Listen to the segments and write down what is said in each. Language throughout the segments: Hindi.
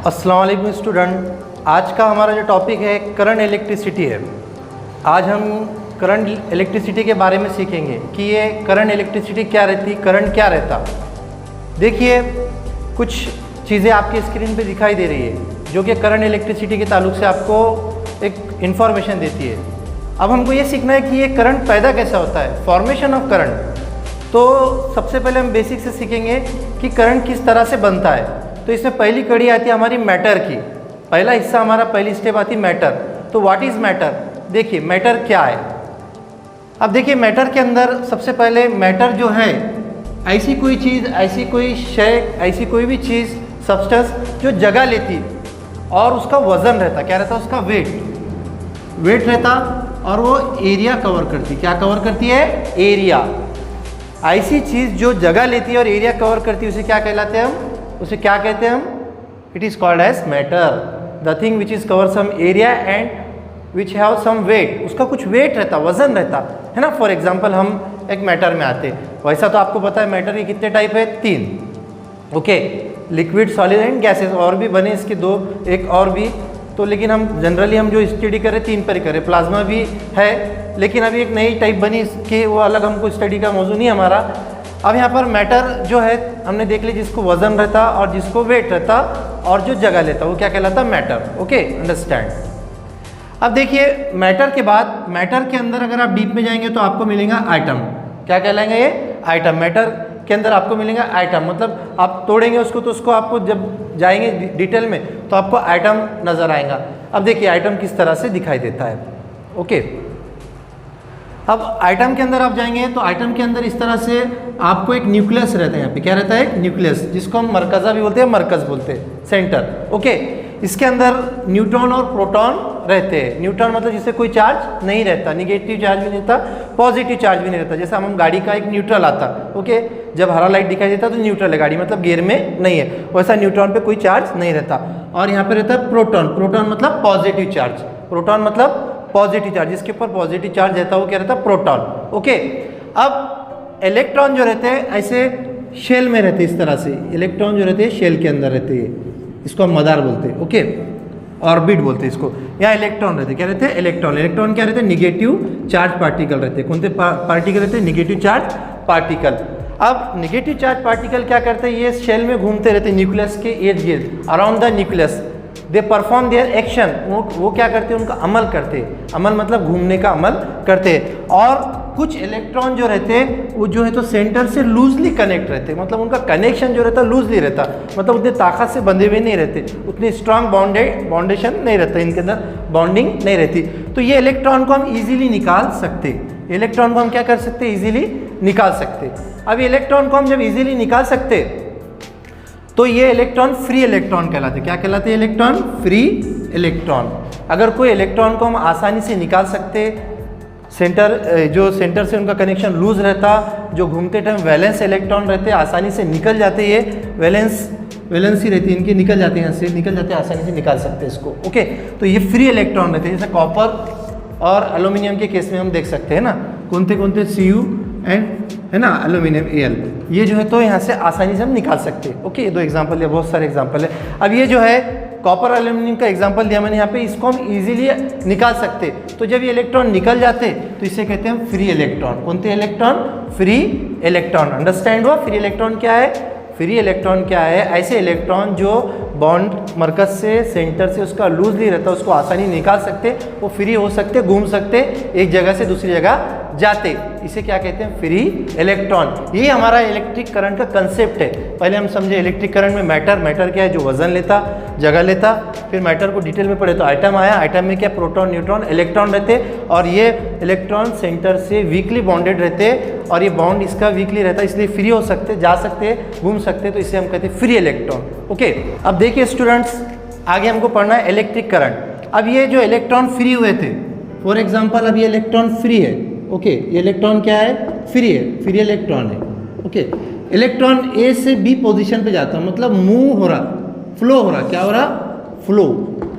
अस्सलाम वालेकुम स्टूडेंट, आज का हमारा जो टॉपिक है करंट इलेक्ट्रिसिटी है। आज हम करंट इलेक्ट्रिसिटी के बारे में सीखेंगे कि ये करंट इलेक्ट्रिसिटी क्या रहती, करंट क्या रहता। देखिए कुछ चीज़ें आपकी स्क्रीन पे दिखाई दे रही है जो कि करंट इलेक्ट्रिसिटी के ताल्लुक से आपको एक इन्फॉर्मेशन देती है। अब हमको ये सीखना है कि ये करंट पैदा कैसा होता है, फॉर्मेशन ऑफ करंट। तो सबसे पहले हम बेसिक से सीखेंगे कि करंट किस तरह से बनता है। तो इसमें पहली कड़ी आती है हमारी मैटर की। पहला हिस्सा हमारा, पहली स्टेप आती है मैटर। तो व्हाट इज़ मैटर? देखिए मैटर क्या है। अब देखिए मैटर के अंदर सबसे पहले मैटर जो है ऐसी कोई चीज़, ऐसी कोई शय, ऐसी कोई भी चीज़, सब्सटेंस जो जगह लेती और उसका वजन रहता, क्या रहता, उसका वेट रहता और वो एरिया कवर करती। क्या कवर करती है? एरिया। ऐसी चीज़ जो जगह लेती है और एरिया कवर करती है उसे क्या कहलाते हैं हम? उसे क्या कहते हैं हम? It is called as matter. The thing which is cover some area and which have some weight. उसका कुछ वेट रहता, वजन रहता है ना। फॉर एग्जाम्पल हम एक मैटर में आते, वैसा तो आपको पता है मैटर के कितने टाइप है? 3। Okay, liquid, solid and gases. और भी बने इसके 2, एक और भी। तो लेकिन हम जनरली हम जो स्टडी करें 3 पर ही करें। प्लाज्मा भी है लेकिन अभी एक नई टाइप बनी इसकी, वो अलग हमको स्टडी का मौजू नहीं हमारा। अब यहाँ पर मैटर जो है हमने देख ली, जिसको वजन रहता और जिसको वेट रहता और जो जगह लेता वो क्या कहलाता? मैटर। Okay, understand. अब देखिए मैटर के बाद, मैटर के अंदर अगर आप डीप में जाएंगे तो आपको मिलेगा आइटम। क्या कहलाएंगे ये? आइटम। मैटर के अंदर आपको मिलेगा आइटम, मतलब आप तोड़ेंगे उसको तो उसको आपको जब जाएंगे डिटेल में तो आपको आइटम नज़र आएगा। अब देखिए आइटम किस तरह से दिखाई देता है। ओके, अब आइटम के अंदर आप जाएंगे तो आइटम के अंदर इस तरह से आपको एक न्यूक्लियस रहता है। यहाँ पे क्या रहता है? एक न्यूक्लियस, जिसको हम मरकज़ा भी बोलते हैं, मरकज़ बोलते हैं, सेंटर। ओके, इसके अंदर न्यूट्रॉन और प्रोटॉन रहते हैं। न्यूट्रॉन मतलब जिससे कोई चार्ज नहीं रहता, निगेटिव चार्ज भी नहीं रहता, पॉजिटिव चार्ज भी नहीं रहता। जैसे हम गाड़ी का एक न्यूट्रल आता, ओके, जब हरा लाइट दिखाई देता तो न्यूट्रल है गाड़ी, मतलब गियर में नहीं है। वैसा न्यूट्रॉन पे कोई चार्ज नहीं रहता। और यहाँ पे रहता है प्रोटॉन। प्रोटॉन मतलब पॉजिटिव चार्ज। प्रोटॉन मतलब पॉजिटिव चार्ज, जिसके ऊपर पॉजिटिव चार्ज रहता है वो क्या रहता है? प्रोटॉन। ओके, अब इलेक्ट्रॉन जो रहते हैं ऐसे शेल में रहते हैं, इस तरह से इलेक्ट्रॉन जो रहते हैं शेल के अंदर रहते हैं, इसको हम मदार बोलते हैं। ओके, ऑर्बिट बोलते हैं इसको। यहाँ इलेक्ट्रॉन रहते हैं, क्या रहते हैं? इलेक्ट्रॉन। इलेक्ट्रॉन क्या रहते हैं? निगेटिव चार्ज पार्टिकल रहते हैं। कौन से पार्टिकल रहते हैं? Negative charge particle. अब निगेटिव चार्ज पार्टिकल क्या करते हैं? ये शेल में घूमते रहते हैं न्यूक्लियस के इर्द गिर्द, around the nucleus. They perform their action. वो क्या करते हैं? उनका अमल करते हैं। अमल मतलब घूमने का अमल करते हैं। और कुछ इलेक्ट्रॉन जो रहते हैं वो जो है तो सेंटर से लूजली कनेक्ट रहते हैं, मतलब उनका कनेक्शन जो रहता है लूजली रहता, मतलब उतने ताकत से बंधे हुए नहीं रहते, उतनी स्ट्रांग बाउंडेशन नहीं रहता, इनके अंदर बॉन्डिंग नहीं रहती। तो ये इलेक्ट्रॉन को हम ईजिली निकाल सकते। इलेक्ट्रॉन को हम क्या कर सकते? ईजिली निकाल सकते। अब इलेक्ट्रॉन को हम जब ईजिली निकाल सकते तो ये इलेक्ट्रॉन फ्री इलेक्ट्रॉन कहलाते। क्या कहलाते हैं? Electron free electron. अगर कोई इलेक्ट्रॉन को हम आसानी से निकाल सकते, जो सेंटर से उनका कनेक्शन लूज रहता, जो घूमते टाइम वैलेंस इलेक्ट्रॉन रहते आसानी से निकल जाते, ये वैलेंस ही रहती है इनकी, निकल जाते हैं, यहाँ से निकल जाते हैं, आसानी से निकाल सकते हैं इसको। ओके, तो ये फ्री इलेक्ट्रॉन रहते हैं। जैसे कॉपर और एल्यूमिनियम के केस में हम देख सकते हैं ना, कौन से Cu एंड है ना एल्यूमिनियम Al, ये जो है तो यहाँ से आसानी से हम निकाल सकते हैं। ओके, ये 2 एग्जाम्पल दिया, बहुत सारे एग्जाम्पल है। अब ये जो है कॉपर एल्यूमिनियम का एग्जाम्पल दिया मैंने यहाँ पे, इसको हम इजीली निकाल सकते। तो जब ये इलेक्ट्रॉन निकल जाते तो इसे कहते हैं फ्री इलेक्ट्रॉन। कौन से इलेक्ट्रॉन? Free electron. अंडरस्टैंड हुआ? फ्री इलेक्ट्रॉन क्या है? फ्री इलेक्ट्रॉन क्या है? ऐसे इलेक्ट्रॉन जो बॉन्ड मरकज से, सेंटर से उसका लूजली रहता है, उसको आसानी निकाल सकते, वो फ्री हो सकते, घूम सकते, एक जगह से दूसरी जगह जाते। इसे क्या कहते हैं? Free electron. यही हमारा इलेक्ट्रिक करंट का कंसेप्ट है। पहले हम समझे इलेक्ट्रिक करंट में मैटर क्या है? जो वजन लेता, जगह लेता। फिर मैटर को डिटेल में पढ़े तो आइटम आया। आइटम में क्या? प्रोटॉन, न्यूट्रॉन, इलेक्ट्रॉन रहते और ये इलेक्ट्रॉन सेंटर से वीकली बॉन्डेड रहते और ये बॉन्ड इसका वीकली रहता, इसलिए फ्री हो सकते, जा सकते, घूम सकते, तो इसे हम कहते हैं फ्री इलेक्ट्रॉन। ओके, अब देखिए स्टूडेंट्स, आगे हमको पढ़ना है इलेक्ट्रिक करंट। अब ये जो इलेक्ट्रॉन फ्री हुए थे, फॉर एग्जाम्पल अब ये इलेक्ट्रॉन फ्री है। ओके, ये इलेक्ट्रॉन क्या है? फ्री है, फ्री इलेक्ट्रॉन है। ओके, इलेक्ट्रॉन ए से बी पोजीशन पे जाता है, मतलब मूव हो रहा, फ्लो हो रहा। क्या हो रहा? फ्लो।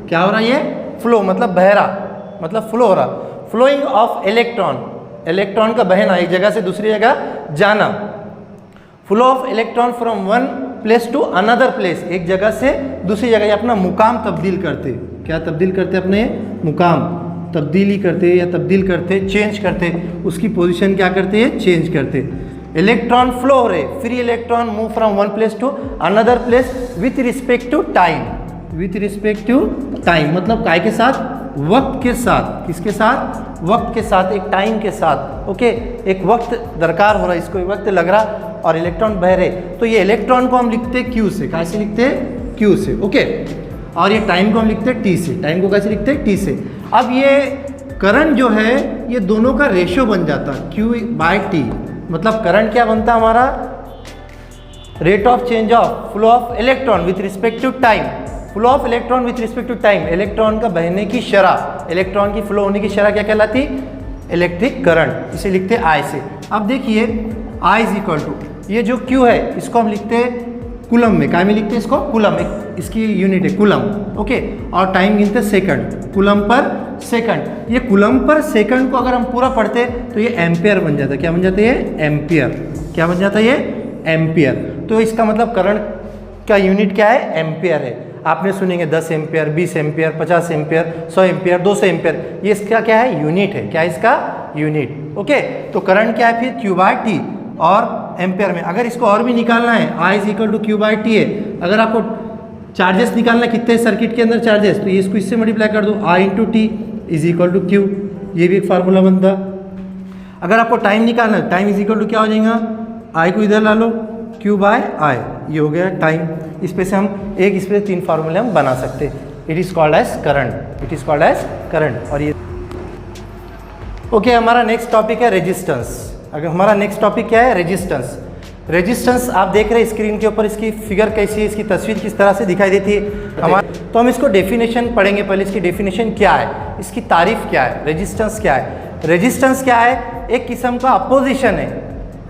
क्या हो रहा? ये फ्लो मतलब बह रहा, मतलब फ्लो हो रहा। फ्लोइंग ऑफ इलेक्ट्रॉन, इलेक्ट्रॉन का बहना, एक जगह से दूसरी जगह जाना। Flow of electron from one place to another place, एक जगह से दूसरी जगह, या अपना मुकाम तब्दील करते। क्या तब्दील करते? अपने मुकाम तब्दीली करते या तब्दील करते, चेंज करते, उसकी पोजीशन क्या करते हैं? चेंज करते। इलेक्ट्रॉन फ्लो हो रहे, free electron move from one place to another place with respect to time. With respect to time मतलब काय के साथ? वक्त के साथ। किसके साथ? वक्त के साथ, एक टाइम के साथ। ओके, एक वक्त दरकार हो रहा है, इसको एक वक्त लग रहा और इलेक्ट्रॉन बह रहे, तो ये इलेक्ट्रॉन को हम लिखते हैं क्यू से। कैसे लिखते हैं? क्यू से। ओके, और ये टाइम को हम लिखते हैं टी से। टाइम को कैसे लिखते हैं? टी से। अब ये करंट जो है ये दोनों का रेशियो बन जाता है क्यू बाय टी। मतलब करंट क्या बनता है हमारा? Rate of change of flow of electron with respect to time. Flow of electron with respect to time, electron का बहने की शरह, इलेक्ट्रॉन की फ्लो होने की शरह क्या कहलाती? Electric current. इसे लिखते हैं आई से। अब देखिए आई इज इक्वल टू, ये जो क्यू है इसको हम लिखते हैं कूलम में। काय में लिखते हैं इसको? कूलम। एक इसकी यूनिट है कूलम। ओके, और टाइम गिनते हैं सेकंड, कूलम पर सेकंड। ये कूलम पर सेकंड को अगर हम पूरा पढ़ते तो ये एम्पियर बन जाता है। क्या बन जाता है? ये एम्पियर। क्या बन जाता है? ये एम्पियर। तो इसका मतलब करंट का यूनिट क्या है? एम्पियर है। आपने सुनेंगे 10 ampere, 20 ampere, 50 ampere, 100 ampere, 200 ampere, ये इसका क्या है? यूनिट है। क्या इसका? यूनिट। ओके, तो करंट क्या है फिर? क्यू बाय टी और एम्पियर में। अगर इसको और भी निकालना है, I is equal to Q by T है। अगर आपको चार्जेस निकालना है, कितने सर्किट के अंदर चार्जेस, तो ये इसको इससे मल्टीप्लाई कर दो, I into T is equal to Q. ये भी एक फार्मूला बनता। अगर आपको टाइम निकालना है, टाइम इज इक्वल टू क्या हो जाएगा? आई को इधर ला लो, क्यू बाय आई, ये हो गया टाइम। इस पे से हम एक, इस पे 3 फार्मूले हम बना सकते हैं। It is called as current. It is called as current. और ये ओके, हमारा नेक्स्ट टॉपिक है रेजिस्टेंस। अगर हमारा नेक्स्ट टॉपिक क्या है? रेजिस्टेंस। रेजिस्टेंस आप देख रहे हैं स्क्रीन के ऊपर, इसकी फिगर कैसी है, इसकी तस्वीर किस तरह से दिखाई देती है हमारे। तो हम इसको डेफिनेशन पढ़ेंगे पहले। इसकी डेफिनेशन क्या है, इसकी तारीफ क्या है, रेजिस्टेंस क्या है। रेजिस्टेंस क्या है? एक किस्म का अपोजिशन है।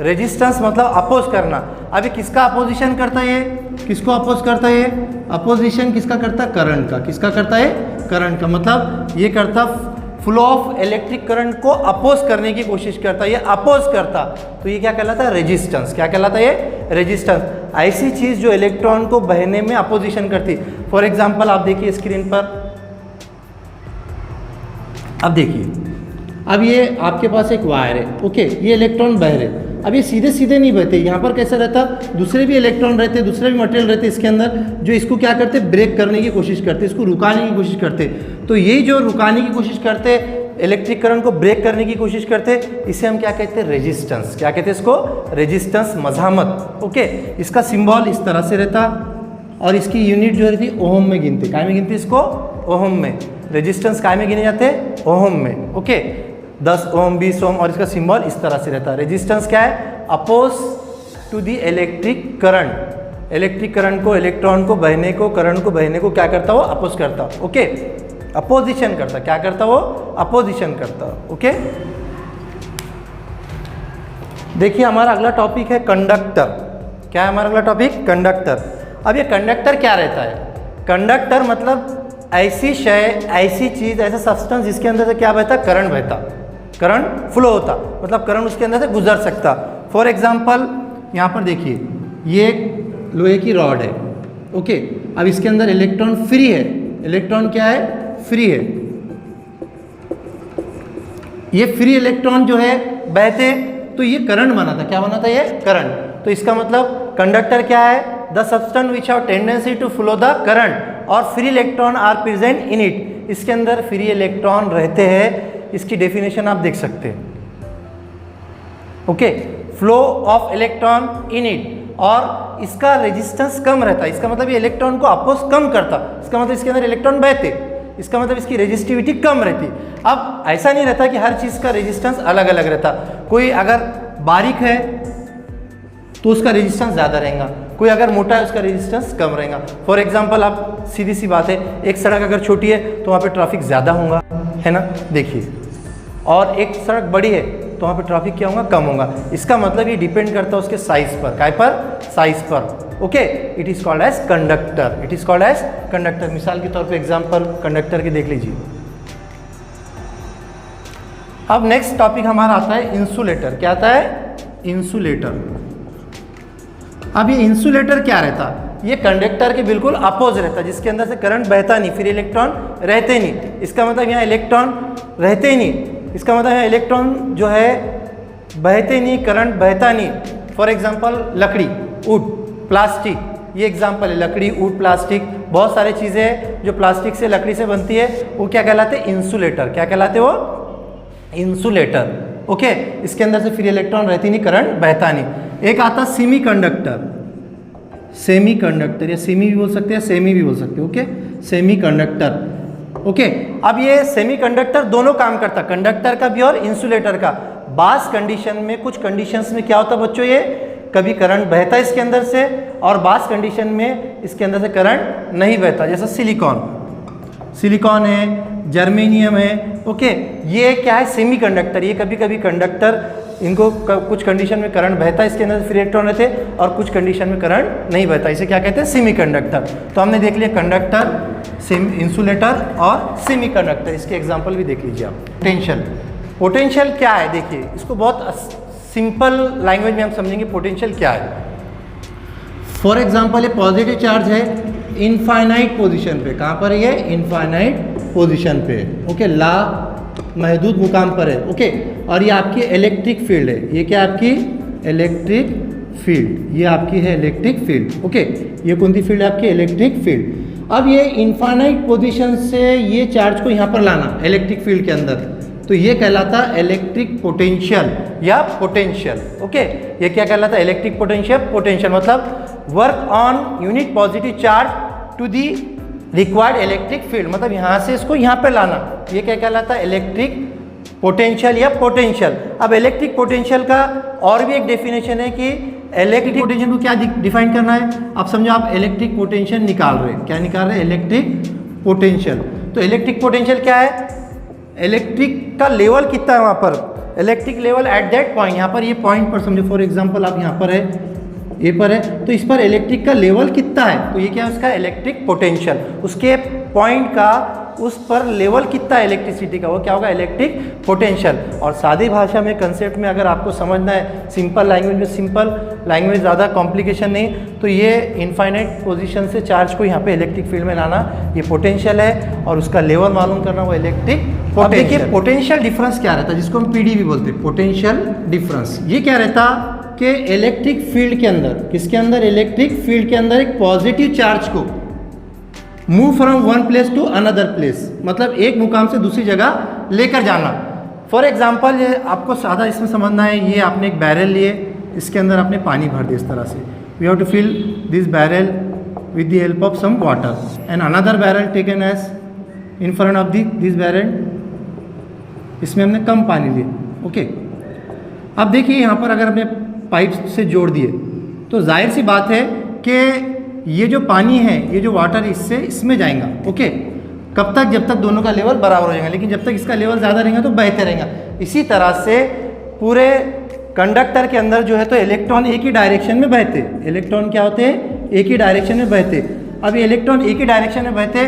रेजिस्टेंस मतलब अपोज करना। अभी किसका अपोजिशन करता है? ये किसको अपोज करता है? ये अपोजिशन किसका करता है? करंट का। किसका करता है? करंट का। मतलब ये करता फ्लो ऑफ इलेक्ट्रिक करंट को अपोज करने की कोशिश करता है, ये अपोज करता, तो ये क्या कहलाता है? रेजिस्टेंस। क्या कहलाता है? ये रेजिस्टेंस। ऐसी चीज जो इलेक्ट्रॉन को बहने में अपोजिशन करती। फॉर एग्जांपल आप देखिए स्क्रीन पर, अब देखिए, अब ये आपके पास एक वायर है। ओके, ये इलेक्ट्रॉन बह रहे, अब ये सीधे सीधे नहीं बहते। यहाँ पर कैसा रहता? दूसरे भी इलेक्ट्रॉन रहते, दूसरे भी मटेरियल रहते इसके अंदर, जो इसको क्या करते? ब्रेक करने की कोशिश करते, इसको रुकाने की कोशिश करते। तो यही जो रुकाने की कोशिश करते, इलेक्ट्रिक करंट को ब्रेक करने की कोशिश करते, इसे हम क्या कहते हैं? रेजिस्टेंस। क्या कहते हैं इसको? रेजिस्टेंस, मज़ामत। ओके, इसका सिंबल इस तरह से रहता और इसकी यूनिट जो रहती ओहम में गिनते। काय में गिनते इसको? ओहम में। रेजिस्टेंस काय में गिने जाते हैं? ओहम में। ओके, 10 ओम, 20 ओम, और इसका सिंबल इस तरह से रहता है। रेजिस्टेंस क्या है? Oppose to the electric current. Electric current को, इलेक्ट्रॉन को बहने को, करंट को बहने को क्या करता? वो अपोज करता। ओके, अपोजिशन करता। क्या करता? वो अपोजिशन करता। ओके, देखिए हमारा अगला टॉपिक है कंडक्टर। क्या है हमारा अगला टॉपिक? कंडक्टर। अब ये कंडक्टर क्या रहता है? कंडक्टर मतलब ऐसी शय, ऐसी चीज, ऐसा सब्सटेंस जिसके अंदर से क्या बहता? करंट बहता, करंट फ्लो होता, मतलब करंट उसके अंदर से गुजर सकता। फॉर एग्जाम्पल यहाँ पर देखिए, ये एक लोहे की रॉड है। ओके, अब इसके अंदर इलेक्ट्रॉन फ्री है। इलेक्ट्रॉन क्या है? फ्री है। ये फ्री इलेक्ट्रॉन जो है बहते, तो ये करंट बनाता। क्या बनाता? ये करंट। तो इसका मतलब कंडक्टर क्या है? The substance which have tendency to flow the current और free electron are present in it. इसके अंदर फ्री इलेक्ट्रॉन रहते हैं। इसकी डेफिनेशन आप देख सकते हैं। Okay, flow of electron in it, और इसका रेजिस्टेंस कम रहता है। इसका मतलब ये इलेक्ट्रॉन को अपोज कम करता। इसका मतलब इसके अंदर इलेक्ट्रॉन बहते, इसका मतलब इसकी रेजिस्टिविटी कम रहती। अब ऐसा नहीं रहता कि हर चीज़ का रेजिस्टेंस अलग अलग रहता। कोई अगर बारीक है तो उसका रेजिस्टेंस ज़्यादा रहेगा, कोई अगर मोटा है उसका रेजिस्टेंस कम रहेगा। फॉर एग्जांपल आप सीधी सी बात है, एक सड़क अगर छोटी है तो वहाँ पे ट्रैफिक ज़्यादा होगा, है ना, देखिए, और एक सड़क बड़ी है तो वहाँ पे ट्रैफिक क्या होगा? कम होगा। इसका मतलब ये डिपेंड करता है उसके साइज पर। काय पर? साइज पर। Okay, it is called as conductor. It is called as conductor. मिसाल के तौर पे एग्जांपल कंडक्टर के देख लीजिए। अब नेक्स्ट टॉपिक हमारा आता है इंसुलेटर। क्या आता है? इंसुलेटर। अब ये इंसुलेटर क्या रहता, ये कंडक्टर के बिल्कुल अपोज रहता, जिसके अंदर से करंट बहता नहीं, फिर इलेक्ट्रॉन रहते नहीं। इसका मतलब यहाँ इलेक्ट्रॉन रहते ही नहीं, इसका मतलब यहाँ इलेक्ट्रॉन जो है बहते नहीं, करंट बहता नहीं। फॉर एग्जांपल लकड़ी, वुड, प्लास्टिक, ये एग्जांपल है। लकड़ी, वुड, प्लास्टिक, बहुत सारी चीज़ें हैं जो प्लास्टिक से, लकड़ी से बनती है, वो क्या कहलाते हैं? इंसुलेटर। क्या कहलाते हैं वो? इंसुलेटर। ओके, इसके अंदर से फिर इलेक्ट्रॉन रहती नहीं, करंट बहता नहीं। एक आता सेमी कंडक्टर, सेमी कंडक्टर, या सेमी भी बोल सकते हैं, सेमी भी बोल सकते हैं। Okay, semi conductor. ओके, अब ये सेमी कंडक्टर दोनों काम करता, कंडक्टर का भी और इंसुलेटर का। बास कंडीशन में, कुछ कंडीशंस में क्या होता है बच्चों, ये कभी करंट बहता है इसके अंदर से, और बास कंडीशन में इसके अंदर से करंट नहीं बहता। जैसा सिलिकॉन, सिलिकॉन है, जर्मेनियम है। ओके, ये क्या है? Semi conductor. ये कभी कभी कंडक्टर, इनको कुछ कंडीशन में करंट बहता है इसके अंदर से, फिर इलेक्ट्रॉन रहते हैं, और कुछ कंडीशन में करंट नहीं बहता। इसे क्या कहते हैं? Semi conductor. तो हमने देख लिया कंडक्टर, इंसुलेटर और सेमी कंडक्टर। इसके एग्जाम्पल भी देख लीजिए आप। पोटेंशियल, पोटेंशियल क्या है? देखिए, इसको बहुत सिंपल लैंग्वेज में हम समझेंगे पोटेंशियल क्या है। फॉर एग्जाम्पल, ये पॉजिटिव चार्ज है इनफाइनाइट पोजीशन पे। कहाँ पर ये? इनफाइनाइट पोजीशन पे। ओके, ला महदूद मुकाम पर है। ओके, और ये आपकी इलेक्ट्रिक फील्ड है। ये क्या आपकी? Electric field. ये आपकी है इलेक्ट्रिक फील्ड। ओके, ये कौन सी फील्ड है आपकी? Electric field. अब ये इनफाइनाइट पोजीशन से ये चार्ज को यहाँ पर लाना इलेक्ट्रिक फील्ड के अंदर, तो ये कहलाता इलेक्ट्रिक पोटेंशियल या पोटेंशियल। ओके, ये क्या कहलाता है? Electric potential. पोटेंशियल मतलब work on unit positive charge to the required electric field, मतलब यहाँ से इसको यहाँ पे लाना, ये क्या कहलाता है? इलेक्ट्रिक पोटेंशियल या पोटेंशियल। अब इलेक्ट्रिक पोटेंशियल का और भी एक डेफिनेशन है कि इलेक्ट्रिक पोटेंशियल को क्या डिफाइन करना है। अब समझो आप इलेक्ट्रिक पोटेंशियल निकाल रहे हैं, क्या निकाल रहे हैं? Electric potential. तो इलेक्ट्रिक पोटेंशियल क्या है? इलेक्ट्रिक का लेवल कितना है वहाँ पर, electric level at that point. यहाँ पर ये पॉइंट पर समझो, फॉर एग्जांपल आप यहाँ पर है, ये पर है, तो इस पर इलेक्ट्रिक का लेवल कितना है, तो ये क्या है उसका इलेक्ट्रिक पोटेंशियल। उसके पॉइंट का उस पर लेवल कितना है इलेक्ट्रिसिटी का, वो क्या होगा? Electric potential. और सादी भाषा में, कंसेप्ट में अगर आपको समझना है, सिंपल लैंग्वेज में, सिंपल लैंग्वेज, ज़्यादा कॉम्प्लिकेशन नहीं, तो ये इनफाइनाइट पोजीशन से चार्ज को यहाँ पे इलेक्ट्रिक फील्ड में लाना, ये पोटेंशियल है, और उसका लेवल मालूम करना, वो इलेक्ट्रिक पोटेंशियल। देखिए पोटेंशियल डिफरेंस क्या रहता है, जिसको हम पीडी भी बोलते हैं, पोटेंशियल डिफरेंस। ये क्या रहता कि इलेक्ट्रिक फील्ड के अंदर, किसके अंदर? इलेक्ट्रिक फील्ड के अंदर एक पॉजिटिव चार्ज को move from one place to another place, मतलब एक मुकाम से दूसरी जगह लेकर जाना। फॉर एग्जांपल, ये आपको सादा इसमें समझना है, ये आपने एक बैरल लिए, इसके अंदर आपने पानी भर दिया इस तरह से। We have to fill this barrel with the help of some water and another barrel taken as in front of this barrel, इसमें हमने कम पानी लिया। ओके, अब देखिए यहाँ पर अगर हमने पाइप से जोड़ दिए, तो जाहिर सी बात है कि ये जो पानी है, ये जो वाटर इससे इसमें जाएगा। ओके, कब तक? जब तक दोनों का लेवल बराबर हो जाएगा, लेकिन जब तक इसका लेवल ज़्यादा रहेगा तो बहते रहेगा। इसी तरह से पूरे कंडक्टर के अंदर जो है तो इलेक्ट्रॉन एक ही डायरेक्शन में बहते, इलेक्ट्रॉन क्या होते हैं? एक ही डायरेक्शन में बहते। अब ये इलेक्ट्रॉन एक ही डायरेक्शन में बहते,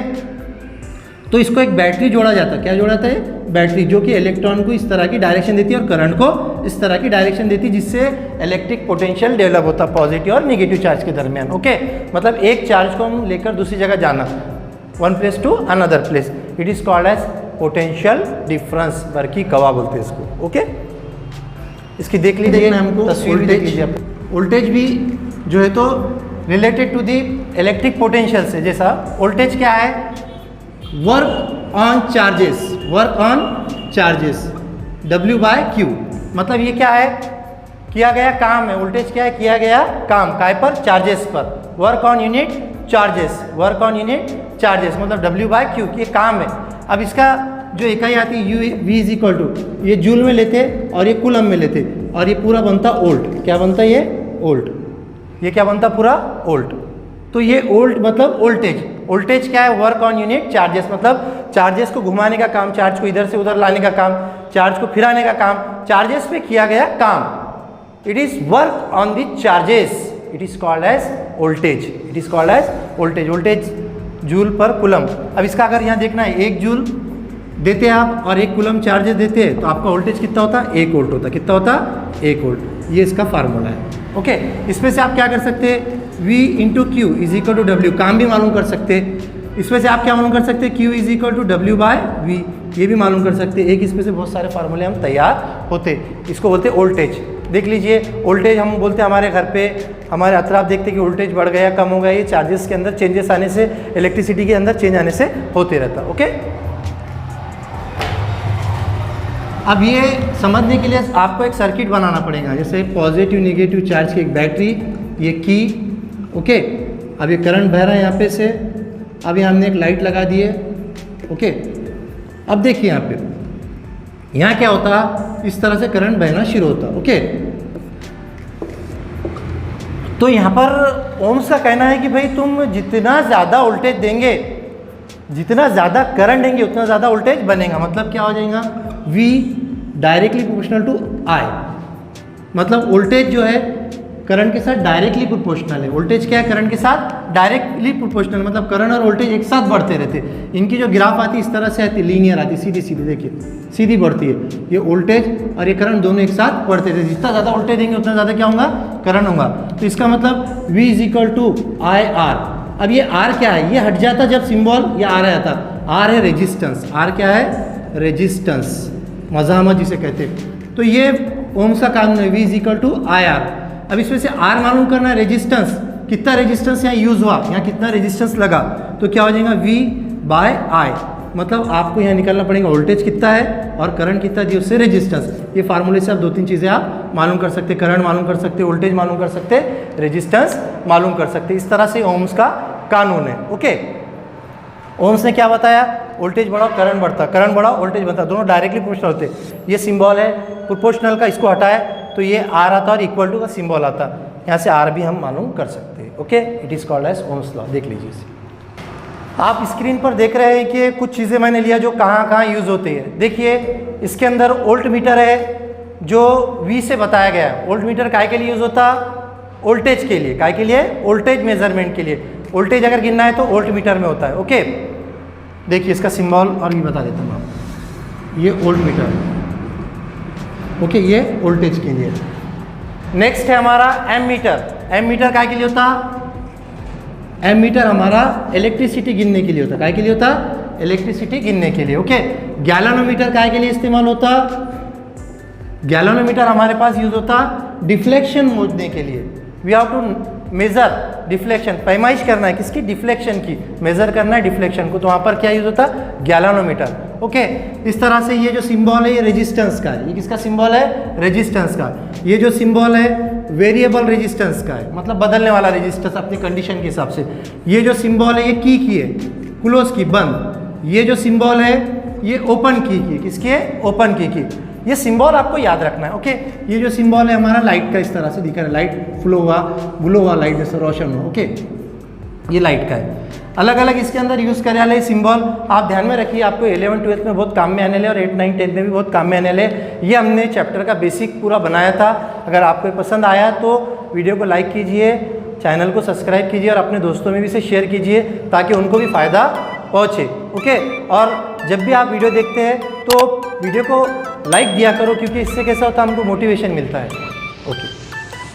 तो इसको एक बैटरी जोड़ा जाता है। क्या जोड़ा जाता है? बैटरी, जो कि इलेक्ट्रॉन को इस तरह की डायरेक्शन देती है और करंट को इस तरह की डायरेक्शन देती है, जिससे इलेक्ट्रिक पोटेंशियल डेवलप होता है पॉजिटिव और नेगेटिव चार्ज के दरमियान। ओके, मतलब एक चार्ज को हम लेकर दूसरी जगह जाना, one place to another place, it is called as potential difference. बर्की कवा बोलते हैं इसको। ओके, इसकी देख लीजिए हमको वोल्टेज। वोल्टेज भी जो है तो related to the electric potential से। जैसा वोल्टेज क्या है? Work on charges, work on charges, W/Q। मतलब ये क्या है? किया गया काम है। वोल्टेज क्या है? किया गया काम, काय पर? चार्जेस पर। Work on unit charges, work on unit charges, मतलब W/Q, ये काम है। अब इसका जो इकाई आती है V इज इक्वल टू, ये जूल में लेते और ये कूलम में लेते, और ये पूरा बनता वोल्ट। क्या बनता है ये? वोल्ट। ये क्या बनता? पूरा वोल्ट। तो ये वोल्ट मतलब वोल्टेज। वोल्टेज क्या है? वर्क ऑन यूनिट चार्जेस, मतलब चार्जेस को घुमाने का काम, चार्ज को इधर से उधर लाने का काम, चार्ज को फिराने का काम, चार्जेस पे किया गया काम। It is work on the charges, it is called as voltage, it is called as voltage. Voltage joule per coulomb. अब इसका अगर यहाँ देखना है, 1 जूल देते हैं आप और 1 कूलम चार्जेस देते हैं, तो आपका वोल्टेज कितना होता है? 1 वोल्ट होता। कितना होता? 1 वोल्ट। ये इसका फार्मूला है। ओके, इसमें से आप क्या कर सकते हैं, V into Q is equal to W, काम भी मालूम कर सकते हैं। इसमें से आप क्या मालूम कर सकते हैं, Q is equal to W by V, ये भी मालूम कर सकते हैं। एक इसमें से बहुत सारे फार्मूले हम तैयार होते, इसको बोलते हैं वोल्टेज। देख लीजिए वोल्टेज हम बोलते हैं हमारे घर पे, हमारे अतराफ देखते हैं कि वोल्टेज बढ़ गया कम हो गया, ये चार्जेस के अंदर चेंजेस आने से, इलेक्ट्रिसिटी के अंदर चेंज आने से होते रहता। ओके, अब ये समझने के लिए आपको एक सर्किट बनाना पड़ेगा, जैसे पॉजिटिव निगेटिव चार्ज की एक बैटरी, ये की। ओके, अब ये करंट बह रहा है यहाँ पे से, अब यहाँ हमने एक लाइट लगा दी है। ओके, अब देखिए यहाँ पे, यहाँ क्या होता, इस तरह से करंट बहना शुरू होता। ओके, तो यहाँ पर ओम्स का कहना है कि भाई तुम जितना ज़्यादा वोल्टेज देंगे, जितना ज़्यादा करंट देंगे उतना ज़्यादा वोल्टेज बनेगा। मतलब क्या हो जाएगा, V directly proportional to I, मतलब वोल्टेज जो है करंट के साथ डायरेक्टली प्रोपोर्शनल है। वोल्टेज क्या है, करंट के साथ डायरेक्टली प्रोपोर्शनल, मतलब करंट और वोल्टेज एक साथ बढ़ते रहते। इनकी जो ग्राफ आती है इस तरह से आती है, लीनियर आती है, सीधी सीधी, देखिए सीधी बढ़ती है। ये वोल्टेज और ये करंट दोनों एक साथ बढ़ते रहते, जितना ज़्यादा वोल्टेज देंगे उतना ज़्यादा क्या होगा, करंट होगा। तो इसका मतलब V is equal to IR। अब ये R क्या है, ये हट जाता जब सिंबल ये R आता, R है रेजिस्टेंस, R क्या है, रेजिस्टेंस, मज़ामत जिसे कहते हैं। तो ये ओम्स का कानून है, V is equal to IR। अब इसमें से R मालूम करना है, रेजिस्टेंस, कितना रेजिस्टेंस यहाँ यूज़ हुआ, यहाँ कितना रेजिस्टेंस लगा, तो क्या हो जाएगा V बाय I। मतलब आपको यहाँ निकालना पड़ेगा वोल्टेज कितना है और करंट कितना दिया, उससे रेजिस्टेंस। ये फार्मूले से आप दो तीन चीज़ें आप मालूम कर सकते, करंट मालूम कर सकते, वोल्टेज मालूम कर सकते, रेजिस्टेंस मालूम कर सकते। इस तरह से ओम्स का कानून है। ओके, ओम्स ने क्या बताया, वोल्टेज बढ़ाओ करंट बढ़ता, करंट बढ़ाओ वोल्टेज बढ़ता, दोनों डायरेक्टली प्रोपोर्शनल होते। ये सिंबल है प्रोपोर्शनल का, इसको हटाए तो ये R आता और इक्वल टू का सिंबल आता, यहाँ से R भी हम मालूम कर सकते हैं। Okay, it is called as Ohm's law. देख लीजिए इसे, आप स्क्रीन पर देख रहे हैं कि कुछ चीज़ें मैंने लिया जो कहाँ कहाँ यूज़ होती है। देखिए इसके अंदर वोल्ट मीटर है जो V से बताया गया है। वोल्ट मीटर काय के लिए यूज़ होता, वोल्टेज के लिए, काय के लिए, वोल्टेज मेजरमेंट के लिए। वोल्टेज अगर गिनना है तो वोल्ट मीटर में होता है। ओके, देखिए इसका सिंबल और भी बता देता हूँ आपको, ये वोल्ट मीटर। ओके, ये वोल्टेज के लिए। नेक्स्ट है हमारा एम मीटर। एम मीटर काय के लिए होता, एम मीटर हमारा इलेक्ट्रिसिटी गिनने के लिए होता, काय के लिए होता, इलेक्ट्रिसिटी गिनने के लिए। ओके, गैलोनोमीटर काय के लिए इस्तेमाल होता, गैलोनोमीटर हमारे पास यूज होता डिफ्लेक्शन मोजने के लिए। We have to measure deflection, पैमाइश करना है किसकी, डिफ्लेक्शन की, मेजर करना है डिफ्लेक्शन को, तो वहाँ पर क्या यूज होता, गैलोनोमीटर। ओके, इस तरह से ये जो सिंबल है ये रेजिस्टेंस का है, ये किसका सिंबल है, रेजिस्टेंस का। ये जो सिंबल है वेरिएबल रेजिस्टेंस का है, मतलब बदलने वाला रेजिस्टेंस अपनी कंडीशन के हिसाब से। ये जो सिंबल है ये की है, क्लोज की, बंद। ये जो सिंबल है ये ओपन की है, किसकी है, ओपन की। ये सिंबल आपको याद रखना है। ओके, ये जो सिंबल है हमारा लाइट का, इस तरह से दिखा रहा है, लाइट फ्लो हुआ, ग्लो हुआ लाइट जैसे रोशन हो। ओके, ये लाइट का है। अलग अलग इसके अंदर यूज़ करे वाले सिंबल आप ध्यान में रखिए, आपको 11th 12th में बहुत काम में आने वाले और 8th 9th 10th में भी बहुत काम में आने वाले। ये हमने चैप्टर का बेसिक पूरा बनाया था। अगर आपको पसंद आया तो वीडियो को लाइक कीजिए, चैनल को सब्सक्राइब कीजिए और अपने दोस्तों में भी इसे शेयर कीजिए ताकि उनको भी फ़ायदा पहुँचे। ओके, और जब भी आप वीडियो देखते हैं तो वीडियो को लाइक दिया करो, क्योंकि इससे कैसा होता है, हमको मोटिवेशन मिलता है। ओके।